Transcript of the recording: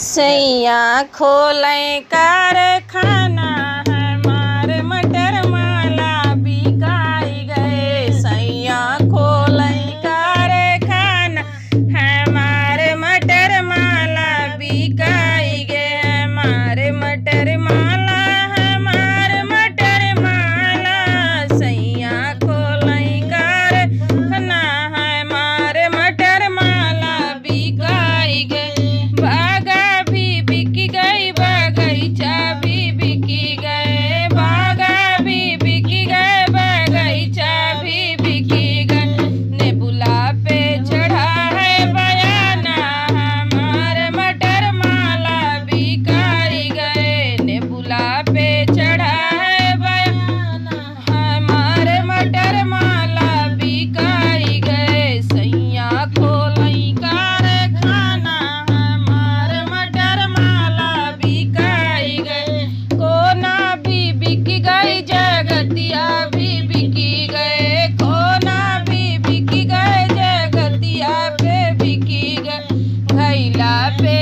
सैया खोले कारखाना हमार मटर माला बिकाई गए। सैया खोले कारखाना हमार मटर माला बिकाई गए। हमारे मटर माला हमार मटर माला सैया खोले कारखाना हमार मटर माला बिकाई गए। बागा भी बिक गई बगीचा भी बिकी गए। बागा भी बिक गए बगीचा भी बिकी गए। नेबुला पे चढ़ा है बयाना हमारे मटर माला बिकाई गए। नेबुला पे चढ़ा है बयाना हमारे मटर माला बिकाई गए। सैया खोलई कारखाना हमारे मटर माला बिकाई गए। कोना भी बिक गई जगतिया भी बिकी गए। कोना भी बिक गए जगतिया पे बिकी गए। घैला पे